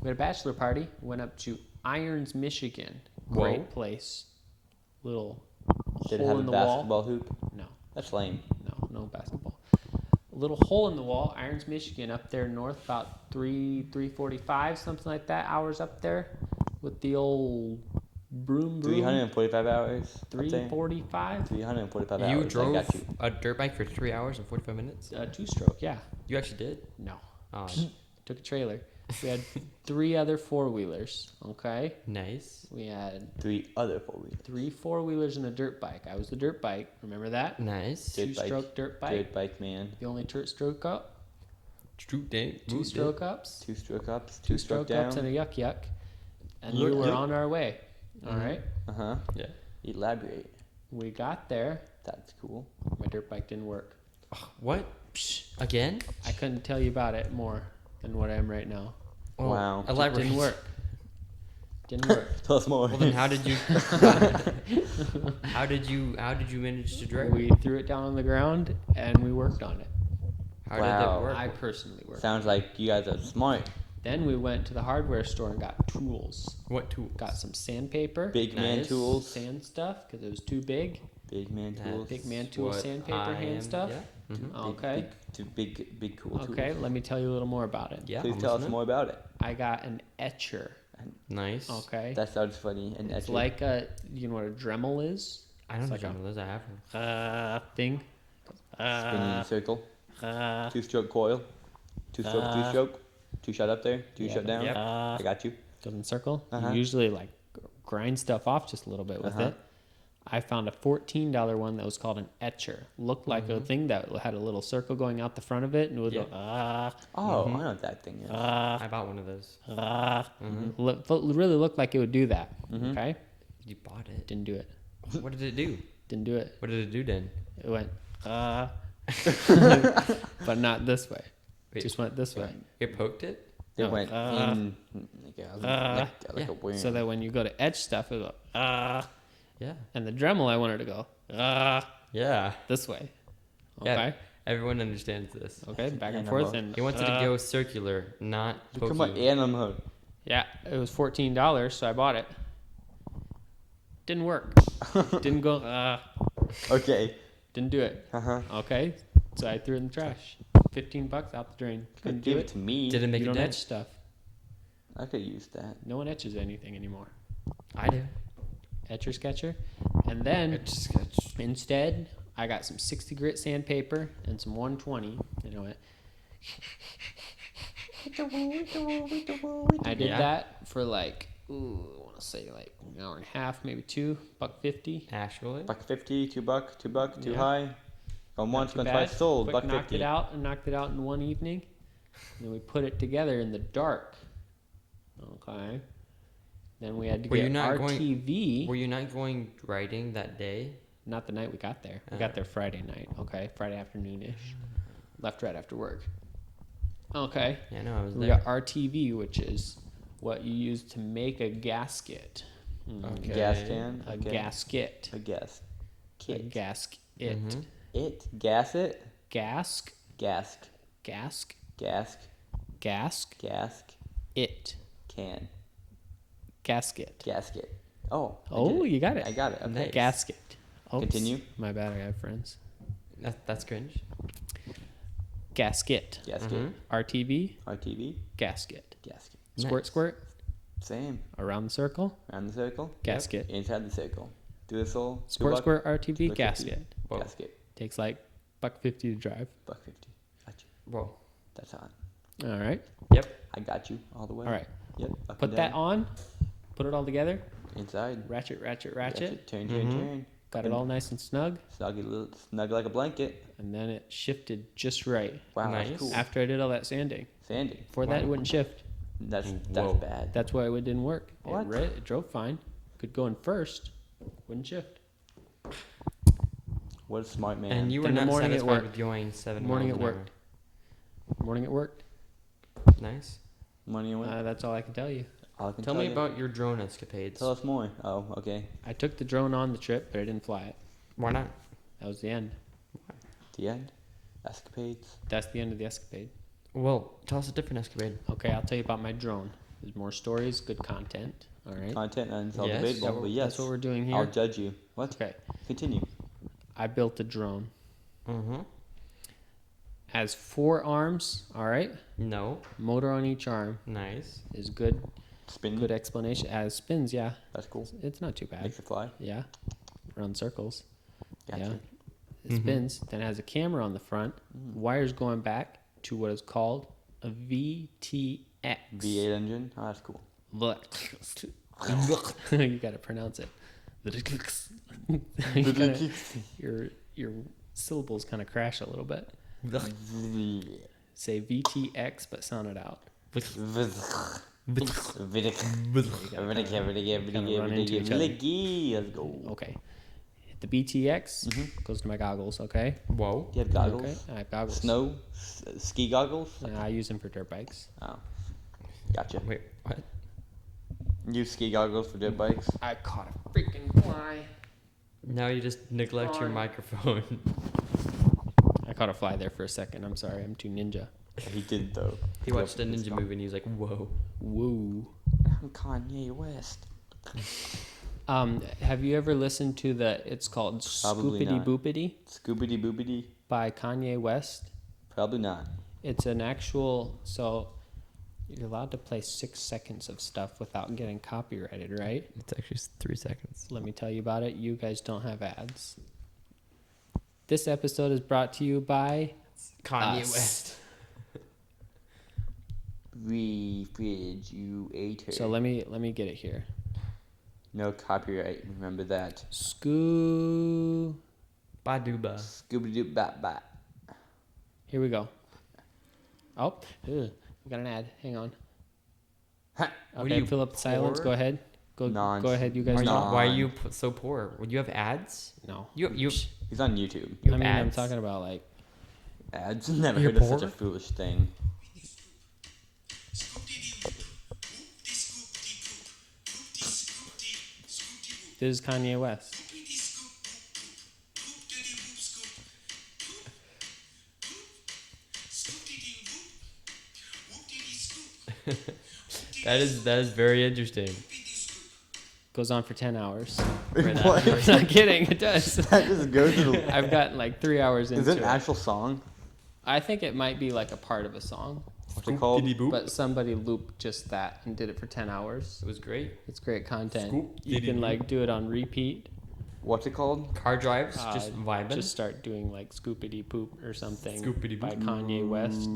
We had a bachelor party. Went up to Irons, Michigan. Whoa. Great place. Little Did it hole have in a the basketball hoop? wall. No, That's lame. no basketball. A little hole in the wall. Irons, Michigan, up there north, about 3:45, something like that. Hours up there, with the old broom. 345 hours. up there. 3:45. 345 You hours. I drove got you. a dirt bike for 3 hours and 45 minutes? Two-stroke. Yeah. You actually did? No. Oh, Took a trailer. We had 3 other four-wheelers. Okay. nice. We had 3 other 4-wheelers. 3 four-wheelers and a dirt bike. I was the dirt bike. Remember that? Nice. Dirt bike. Two-stroke dirt bike. Dirt bike man. The only stroke up. True day. 2 stroke ups. 2 stroke ups. 2 2 stroke stroke ups down. and a yuck yuck. And Look, we were yep. on our way. All Mhm. right. Uh huh. Yeah. Elaborate. We got there. That's cool. My dirt bike didn't work. What? Psh, again? I couldn't tell you about it more than what I am right now. Well, Wow. It Elaborate. didn't work. Didn't work. Tell us more. Well, then how did you? how did you manage to drive? We threw it down on the ground and we worked on it. How did Wow. it work? I personally worked. Sounds like you guys are smart. Then we went to the hardware store and got tools. What tool? Got some sandpaper, Big man Nice. tools. sand stuff because it was too big. Big man tools. Big man tool, What sandpaper, I hand am- stuff. Yeah. Mhm. Okay. Big cool tools. Okay, let me tell you a little more about it. Yeah. Please I'm tell us listening. more about it. I got an etcher. Nice. Okay. That sounds funny. And It's etcher. like a, you know what a Dremel is? I don't know It's like what I have. Thing. spinning in a circle. Uh, 2-stroke coil. 2-stroke, 2-stroke. 2 shot up there. 2 Yeah, shut down. Yep. I got you. goes in circle. Uh-huh. You usually like grind stuff off just a little bit with Uh-huh. it. I found a $14 one that was called an etcher. Looked like a thing that had a little circle going out the front of it, and it would Yeah. go Oh, I know what that thing is. I bought one of those. really looked like it would do that. Mhm. Okay, You bought it. didn't do it. What did it do? Didn't do it. What did it do then? It went but not this way. Wait. Just went this way. It poked it? It No, went in like Yeah. a worm. So that when you go to etch stuff, it go Yeah. and the Dremel I wanted to go Yeah. this way. Yeah. Okay. Everyone understands this. Okay. Back and Animal. forth and He wants it to go circular, not Come on, pokey. animal. Yeah, it was $14, so I bought it. Didn't work. Didn't go. Okay. Didn't do it. Uh-huh. Okay, so I threw it in the trash. $15 out the drain. Couldn't do Give it. it to me. Did it make You a don't etch dent? stuff. I could use that. No one etches anything anymore. I do. Etcher sketcher, and then Sketch. instead I got some 60 grit sandpaper and some 120. You know what? I did Yeah. that for like, I want to say like an hour and a half, maybe two, $1.50. Actually. $1.50, $2, too Yeah. high. Going once, Not too going bad. twice, sold. Quick, knocked $1.50. it out and knocked it out in one evening. And then we put it together in the dark. Okay. Then we had to Were you get not going- RTV. Were you not going riding that day? Not the night we got there. We got there Friday night. Okay, Friday afternoon-ish. Left right after work. Okay. Yeah, no, I was We there. got RTV, which is what you use to make a gasket. Okay. Gas can. A okay. gasket. A gas. A Kit. gasket. Mhm. It. Gas it. Gask. Gask. Gask. Gask. Gask. Gask. It. Can. Gasket. Gasket. Oh. I Oh, did it. you got it. I got it. Okay. Nice. Gasket. Oops. Continue. My bad. I have friends. That's cringe. Gasket. Gasket. Mhm. RTV. RTV. Gasket. Gasket. Squirt, Nice. squirt. Same. Around the circle. Around the circle. Gasket. Inside the circle. Do this all. Squirt, $2, squirt. RTV. $2.50. Gasket. Whoa. Gasket. Takes like $1.50 to drive. $1.50. Got you. Whoa. That's on. All right. Yep. I got you all the way. All right. Yep. Up Put and that down. on. Put it all together. Inside. Ratchet, ratchet, ratchet. Turn, Mhm. turn. Got it all nice and snug. Snug like a blanket. And then it shifted just right. Wow, Nice. that's cool. After I did all that sanding. Sandy. Before that, it wouldn't shift. That's Whoa. bad. That's why it didn't work. What? It drove fine. Could go in first. Wouldn't shift. What a smart man. And you were Then the not morning it satisfied worked. with going 7 Morning miles it an hour. worked. Morning it worked. Nice. Money away. That's all I can tell you. All I can Tell me you. about your drone escapades. Tell us more. Oh, okay. I took the drone on the trip, but I didn't fly it. Why not? That was the end. The end. Escapades. That's the end of the escapade. Well, tell us a different escapade. Okay, I'll tell you about my drone. There's more stories, good content. All right. Content and it's all Yes. debatable, but yes. That's what we're doing here. I'll judge you. What? Okay. Continue. I built a drone. Mm-hmm. Has 4 arms. All right. No. Motor on each arm Nice. is good. Spin. Good explanation. As spins, yeah. That's cool. It's not too bad. Makes it fly. Yeah. Run circles. Gotcha. Yeah. It spins. Then it has a camera on the front. Wires going back to what is called a VTX. V8 engine. Oh, that's cool. You gotta pronounce it. You gotta- your syllables kind of crash a little bit. Say VTX, but sound it out. Let's go. Okay. The BTX goes to my goggles. Okay. Whoa. Do you have goggles? Okay. I have goggles. Snow? Ski goggles? I use them for dirt bikes. Oh. Gotcha. Wait, what? Use ski goggles for dirt bikes? I caught a freaking fly. Now you just neglect your Fine. microphone. I caught a fly there for a second. I'm sorry. I'm too ninja. He did though. He watched the ninja movie and he was like, "Whoa." Woo. I'm Kanye West. Have you ever listened to it's called Probably Scoopity not. Boopity Scoobity boobity. by Kanye West? Probably not. It's an actual, so you're allowed to play 6 seconds of stuff without getting copyrighted, right? It's actually 3 seconds. Let me tell you about it. You guys don't have ads. This episode is brought to you by Kanye us. West. Refrigerator. So let me get it here. No copyright. Remember that. Baduba. Scooby Doo bat bat. Here we go. Oh, we got an ad. Hang on. Ha. What Okay, are you, fill up the silence. poor? Go ahead. Go ahead, you guys. Are you, talk. why are you so poor? Would you have ads? No. You He's on YouTube. you I have mean, I'm ads? talking about like. Ads. Never You're heard of such poor? a foolish thing. This is Kanye West. That is very interesting. Goes on for 10 hours. Right now. What? I'm not kidding. It does. That just goes to the. I've gotten like 3 hours into Is it it. an actual song? I think it might be like a part of a song, What's it called? Scoop-diddy-boop. but somebody looped just that and did it for 10 hours. It was great. It's great content. Scoop, You diddy, can boop. like do it on repeat. What's it called? Car drives, just Uh, vibing. Just start doing like Scoopity Poop or something Scoopity by Boop. Kanye West.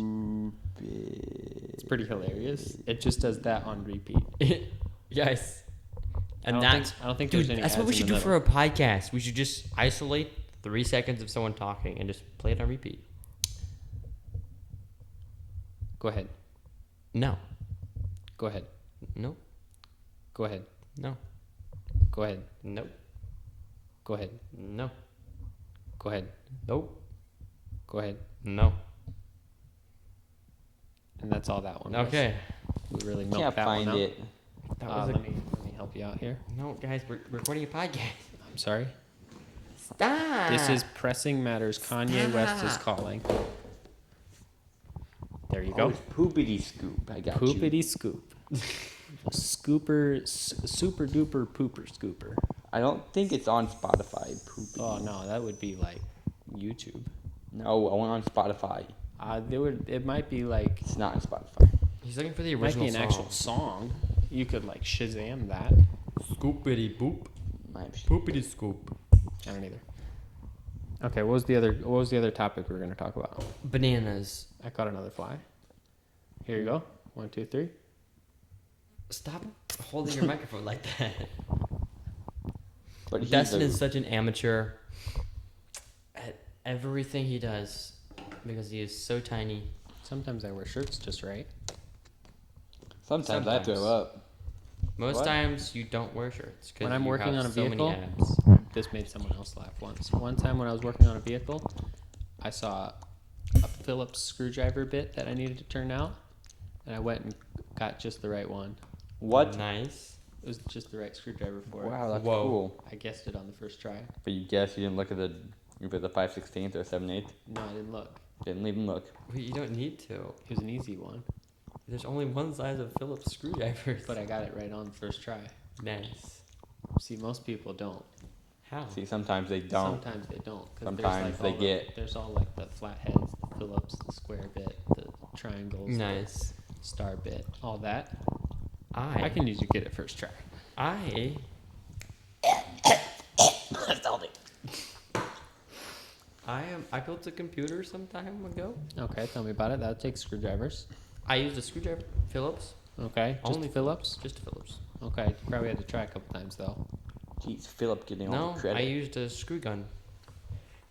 It's pretty hilarious. It just does that on repeat. Yes. And I that's don't think dude. there's any That's what ads we in should the do for middle. a podcast. We should just isolate 3 seconds of someone talking and just play it on repeat. Go ahead. No. Go ahead. No. Go ahead. No. Go ahead. Nope. Go ahead. No. Go ahead. Nope. Go ahead. No. And that's all that one was. Okay. We really milked Can't that find one out. it. That was let me help you out here. no, guys. We're recording a podcast. I'm sorry. Stop. This is Pressing Matters. Kanye West is calling. There you Oh, go. it's Poopity Scoop. I got you. Poopity scoop. Super duper pooper scooper. I don't think it's on Spotify. Poopity. Oh no, that would be like YouTube. No, I went on Spotify. It might be like, It's not on Spotify. He's looking for the it might original be an song. actual song. You could like Shazam that. Scoopity boop. My Poopity scoop. I don't either. Okay, what was the other topic we were gonna talk about? Bananas. I caught another fly. Here you go. 1, 2, 3. Stop holding your microphone like that. But he's Dustin a- is such an amateur at everything he does because he is so tiny. Sometimes I wear shirts just right. Sometimes I throw up. Most What? times you don't wear shirts because When I'm working on a so vehicle, many abs. This made someone else laugh once. One time when I was working on a vehicle, I saw a Phillips screwdriver bit that I needed to turn out, and I went and got just the right one. What? Nice. It was just the right screwdriver for it. Wow, that's Whoa. cool. I guessed it on the first try. But you guess you didn't look at the 5/16 or 7/8. No, I didn't look. Didn't even look. Well, you don't need to. It was an easy one, There's only one size of Phillips screwdrivers. but I got it right on the first try. Nice. See, most people don't. How? See, sometimes they don't. Sometimes they don't. 'Cause Sometimes they get- There's all like the flatheads, the Phillips, the square bit, the triangles, Nice. the star bit, all that. I I can usually get it first try. I I built a computer some time ago. Okay, tell me about it. That takes screwdrivers. I used a screwdriver, Phillips, Okay, just Only Phillips. just Phillips. Okay, you probably had to try a couple times though. Jeez, Philip getting all No, the I credit. used a screw gun.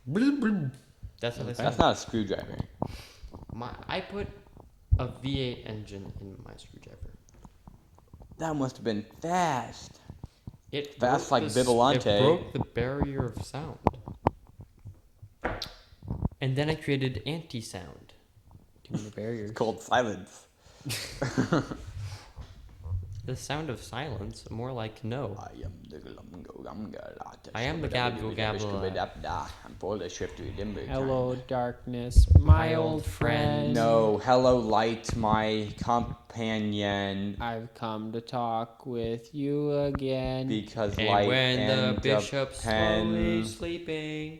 That's how they Okay. say. That's not a screwdriver. I put a V8 engine in my screwdriver. That must have been fast. It Fast broke like the Bivolante. It broke the barrier of sound. And then I created anti-sound. Too many barriers. It's called silence. The sound of silence, more like no. I am the I am the gabble gabble. I'm full of shifty limber. Hello, darkness, my old friend. No, hello, light, my companion. I've come to talk with you again. Because And light when and the bishop's slowly pen. sleeping,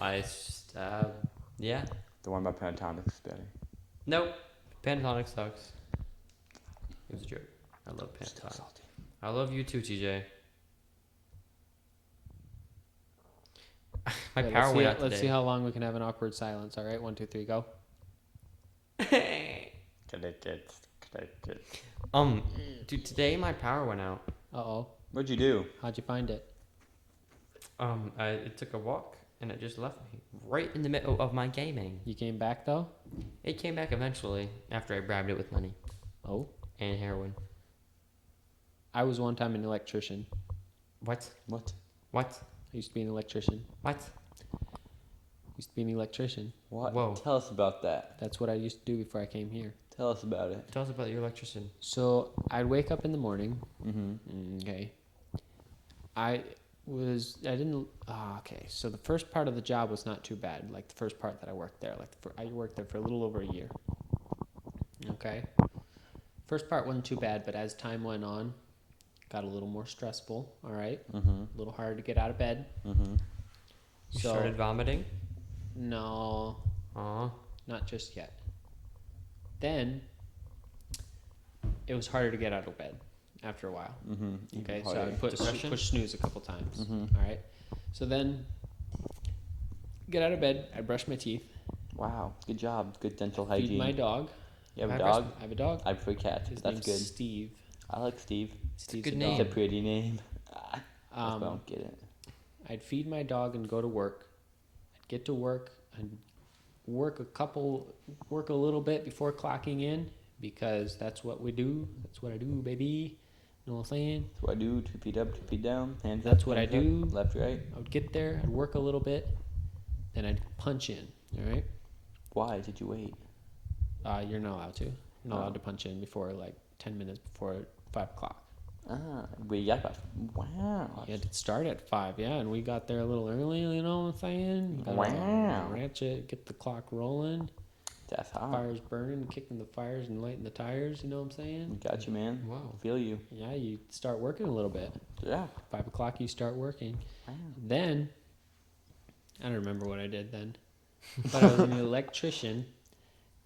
I stab. Yeah. The one about pentatonics is better. Nope. Pentatonic sucks. It was a joke. I love pentatonic. I love you too, TJ. My Wait, power went out let's see today. how long we can have an awkward silence. All right, 1, 2, 3, go. Dude, today my power went out. Uh-oh. What'd you do? How'd you find it? It took a walk and it just left me right in the middle of my gaming. You came back, though? It came back eventually after I bribed it with money Oh. and heroin. I was one time an electrician. What? What? What? I used to be an electrician. What? Used to be an electrician. What? Whoa. Tell us about that. That's what I used to do before I came here. Tell us about it. Tell us about your electrician. So I'd wake up in the morning. Mm-hmm. Okay. Okay. So the first part of the job was not too bad. Like the first part that I worked there. I worked there for a little over a year. Okay. First part wasn't too bad, but as time went on, got a little more stressful. All right. Mm-hmm. A little harder to get out of bed. Mm-hmm. You started vomiting? No, Aw. not just yet. Then it was harder to get out of bed after a while. Mm-hmm. Okay, so I would Depression? push snooze a couple times. Mm-hmm. All right. So then get out of bed. I brush my teeth. Wow. Good job. Good dental Feed hygiene. my dog. You have a I dog? I have a dog. I prefer cats. His That's name's good. Steve. I like Steve. Steve's good a name. It's a dog. pretty name. I don't get it. I'd feed my dog and go to work. I'd get to work and work a little bit before clocking in because that's what we do. That's what I do, baby. You know what I'm saying? That's what I do. 2 feet up, 2 feet down. Hands That's up. what I hands up, do. Left, right. I would get there, I'd work a little bit, then I'd punch in. All right? Why did you wait? You're not allowed to. You're not Oh. allowed to punch in before like 10 minutes before 5 o'clock. We got about. Wow. You had to start at 5, yeah, and we got there a little early, you know what I'm saying? Got Wow. Ratchet, get the clock rolling, That's hot. fires burning, kicking the fires and lighting the tires, you know what I'm saying? Got you, man. Wow. Feel you. Yeah, you start working a little bit. Yeah. 5 o'clock, you start working. Wow. Then, I don't remember what I did then, but I was an electrician,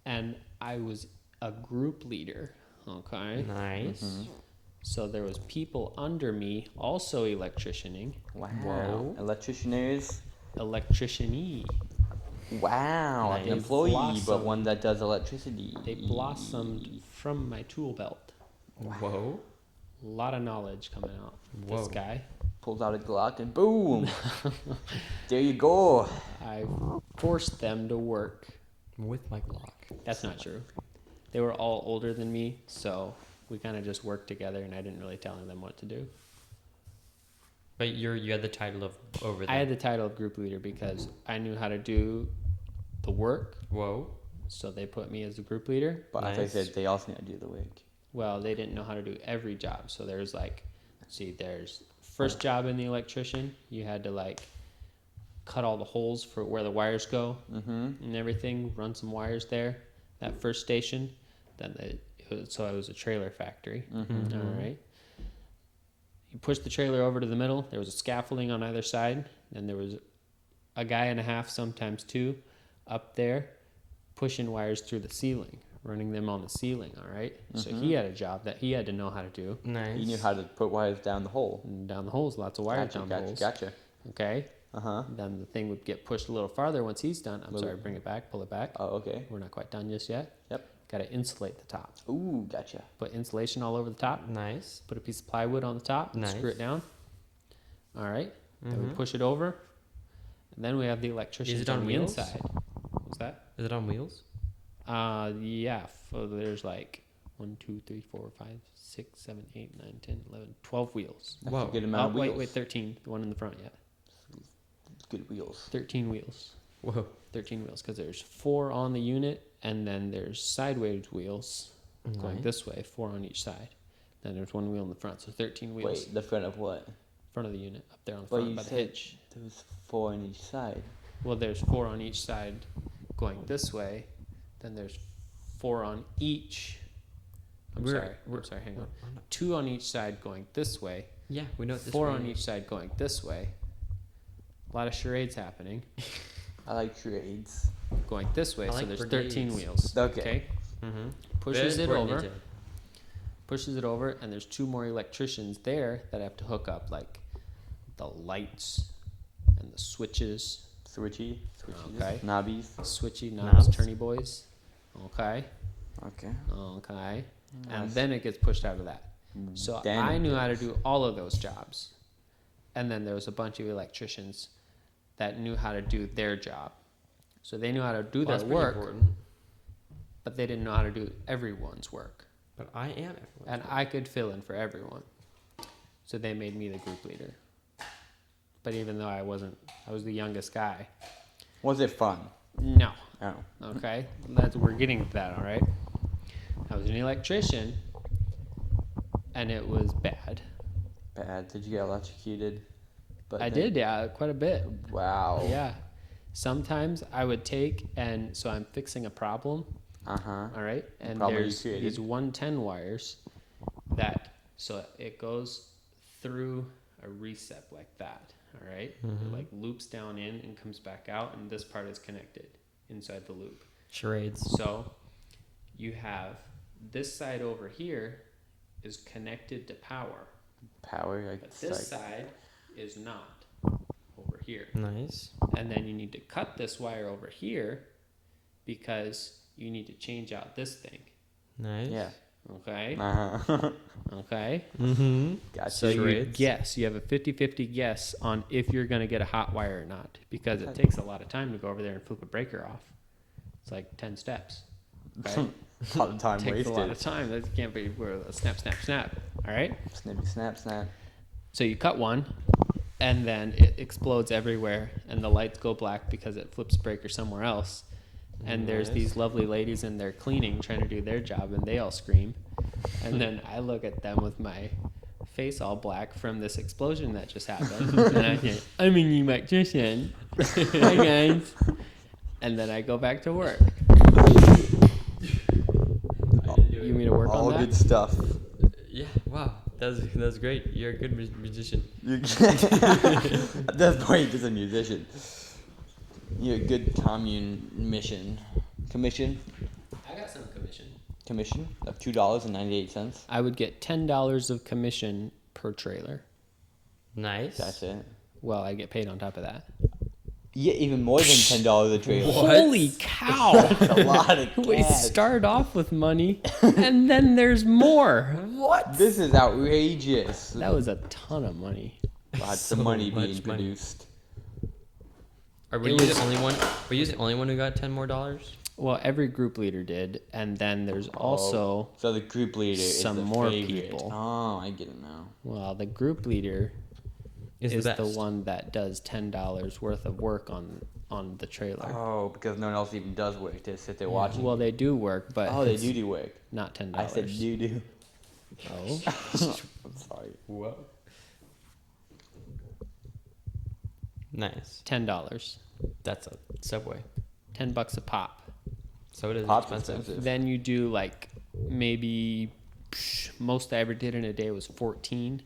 and I was a group leader, okay? Nice. Mm-hmm. So there was people under me also electricianing, Wow. Whoa. Electricianers. electrician-y. Wow. Nice. An employee, but Blossomed. one that does electricity. They blossomed from my tool belt. Whoa. A lot of knowledge coming out. of This Whoa. guy. Pulls out a Glock and boom. There you go. I forced them to work. With my Glock. That's not true. They were all older than me, so we kind of just worked together, and I didn't really tell them what to do. But you had the title of over there. I had the title of group leader because I knew how to do the work, Whoa. so they put me as the group leader. But as I Nice. said, they also need to do the work. Well, they didn't know how to do every job. So there's there's first job in the electrician. You had to cut all the holes for where the wires go Mm-hmm. and everything. Run some wires there. That first station. So it was a trailer factory. Mm-hmm. All right. You push the trailer over to the middle. There was a scaffolding on either side. Then there was a guy and a half, sometimes two, up there pushing wires through the ceiling, running them on the ceiling. All right. So he had a job that he had to know how to do. Nice. You knew how to put wires down the hole. And down the holes, lots of wires down the holes. Gotcha. Okay. Uh-huh. Then the thing would get pushed a little farther once he's done. I'm Little- sorry, bring it back, pull it back. Oh, okay. We're not quite done just yet. Yep. Got to insulate the top. Ooh, gotcha. Put insulation all over the top. Nice. Put a piece of plywood on the top. And Screw Nice. it down. All right. Then we Mhm. push it over. And then we have the electrician Is it on the wheels? inside. What's that? Is it on wheels? Yeah. There's 1, 2, 3, 4, 5, 6, 7, 8, 9, 10, 11, 12 wheels. That's Whoa. a good amount of wheels. Wait, 13. The one in the front, yeah. Good wheels. 13 wheels. Whoa. 13 wheels because there's 4 on the unit and then there's sideways wheels going Nice. this way, 4 on each side. Then there's one wheel in the front, so 13 wheels. Wait, the front of what? Front of the unit, up there on the But front you by the said hitch. there was 4 on each side. Well, there's 4 on each side going this way. Then there's 4 on each. I'm sorry, hang on. 2 on each side going this way. Yeah, we know what this 4 way on is. each side going this way. A lot of charades happening. I like charades. Going this way, I so like there's brigades. 13 wheels. Okay. Mm-hmm. Pushes it over. Pushes it over, and there's 2 more electricians there that have to hook up like the lights and the switches. Switchy. Okay. Knobbies. Switchy Knobs. knobs, turny boys. Okay. Okay. Okay. And Nice. then it gets pushed out of that. So Then I it knew how to does. do all of those jobs. And then there was a bunch of electricians that knew how to do their job. So they knew how to do Well, that's their pretty work, important. but they didn't know how to do everyone's work. But I am. And I could fill in for everyone. So they made me the group leader. But even though I was the youngest guy. Was it fun? No. Oh. Okay? We're getting to that, all right? I was an electrician, and it was bad. Bad. Did you get electrocuted? But I then- did, yeah, quite a bit. Wow. Yeah. Sometimes I would take, and so I'm fixing a problem, Uh-huh. all right? And Problem you there's created. these 110 wires that, so it goes through a recep like that, all right? It like loops down in and comes back out, and this part is connected inside the loop. Charades. So you have this side over here is connected to power, Power. Like, but it's this like side is not over here. Nice. And then you need to cut this wire over here because you need to change out this thing. Nice. yeah. Okay? Uh-huh. Okay? Mm-hmm. Gotcha. So you Charades. guess. You have a 50-50 guess on if you're going to get a hot wire or not because it takes a lot of time to go over there and flip a breaker off. It's like 10 steps. Okay? a lot of time Takes wasted. a lot of time. That can't be a snap, snap, snap. All right? Snippy snap snap. So you cut one, and then it explodes everywhere, and the lights go black because it flips a breaker somewhere else. And there's Nice. these lovely ladies in there cleaning, trying to do their job, and they all scream. And then I look at them with my face all black from this explosion that just happened. And I say, I'm an electrician. Hi, guys. And then I go back to work. You mean to work All on that? good stuff. Yeah. Wow. That's great. You're a good musician. At that point, you're just a musician. You're a good commission. I got some commission. Commission of $2.98. I would get $10 of commission per trailer. Nice. That's it. Well, I get paid on top of that. Yeah, even more than $10 a trailer. Holy cow! That's a lot of We cash. start off with money, and then there's more. What? This is outrageous. That was a ton of money. Lots So of money much being money. produced. Were It you was- the only one? Were you the only one who got $10 more? Well, every group leader did, and then there's also, So the group leader is some the more favorite. people. Oh, I get it now. well, the group leader Is is the the best. one that does $10 worth of work on the trailer. Oh, because no one else even does work. They sit there watching. Well, they do work, but Oh, they it's do work. not $10. I said do. Oh. I'm sorry. Whoa. Nice. $10. That's a Subway. $10 a pop. So it is Pop's expensive. expensive. Then you do like maybe most I ever did in a day was 14.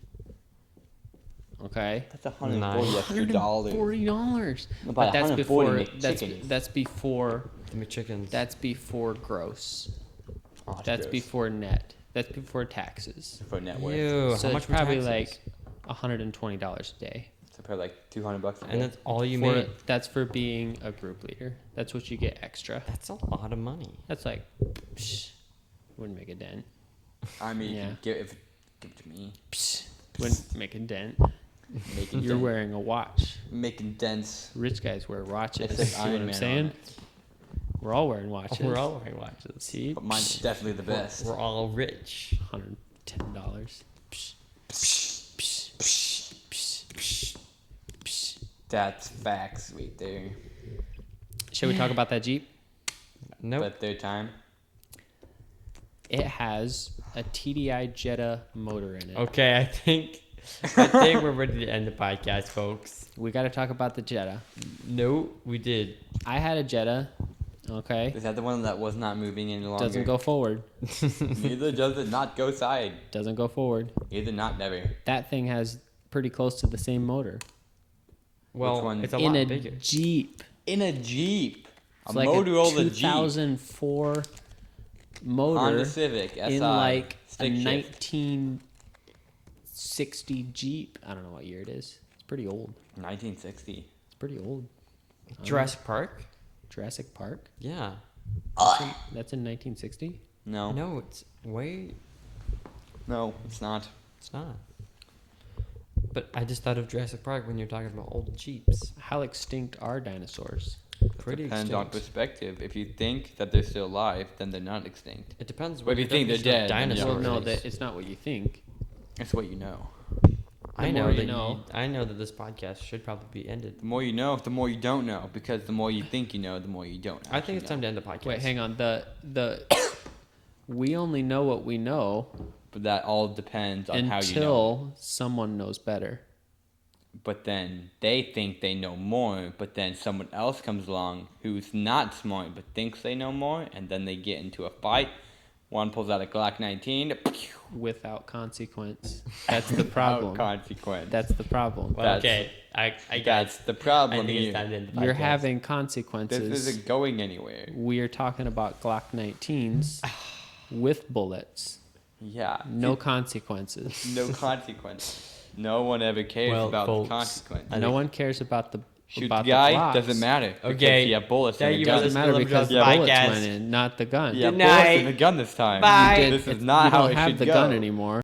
Okay. That's $140 Nice. extra dollars. $140. About But that's 140 before McChickens. that's before The McChickens. that's before gross. Oh, That's gross. before net. That's before taxes. For net worth. Ew. So how it's much were probably taxes? like $120 a day. So probably like $200 a day. And that's all you For- made. That's for being a group leader. That's what you get extra. That's a lot of money. That's like wouldn't make a dent. I mean, Yeah. give it to me. Wouldn't make a dent. Making You're wearing a watch. making dents. Rich guys wear watches. It says See what Iron I'm Man saying? on it. We're all wearing watches. We're all wearing watches. See? But mine's definitely the best. We're all rich. $110. That's facts right there. Shall we talk about that Jeep? Nope. But third time. It has a TDI Jetta motor in it. Okay, I think we're ready to end the podcast, folks. We got to talk about the Jetta. No, we did. I had a Jetta. Okay. Is that the one that was not moving any longer? Doesn't go forward. Neither does it not go side. Doesn't go forward. Either not never. That thing has pretty close to the same motor. Well, Which one? it's a in lot a bigger. Jeep. In a Jeep. It's A like Motorola a Jeep. 2004 motor Honda Civic SI. in like a stick shift. 1960 Jeep. I don't know what year it is. It's pretty old. 1960. It's pretty old. Jurassic Park? Jurassic Park. Yeah. That's in 1960. No. No, it's way. No, it's not. It's not. But I just thought of Jurassic Park when you're talking about old Jeeps. How extinct are dinosaurs? Pretty Depends on extinct. perspective. If you think that they're still alive, then they're not extinct. It depends. But What if you your think they're definition of dead, then yeah. dinosaur Well, no, is. that it's not what you think. That's what you know. I the know more that you know. I know that this podcast should probably be ended. The more you know, the more you don't know. Because the more you think you know, the more you don't. I think it's time to end the podcast. Wait, hang on. The we only know what we know But that all depends on how you know. until someone knows better. But then they think they know more, but then someone else comes along who's not smart but thinks they know more, and then they get into a fight. One pulls out a Glock 19. Without consequence. That's the problem. Without consequence. That's the problem. Well, okay, I That's the I problem think it's here. time to end the podcast. You're having This consequences. isn't going anywhere. We are talking about Glock 19s with bullets. Yeah. No consequences. No consequence. No one ever cares Well, about folks, the consequence. I No think- one cares about the Shoot about the guy, Glocks. doesn't matter. Because Okay, you have bullets in thank the you gun. for Doesn't listening matter to because the Love bullets Podcast. went in, not the gun. You have Good bullets night. in the gun this time. Bye. You This is it's- not you how don't it have should the go. gun anymore.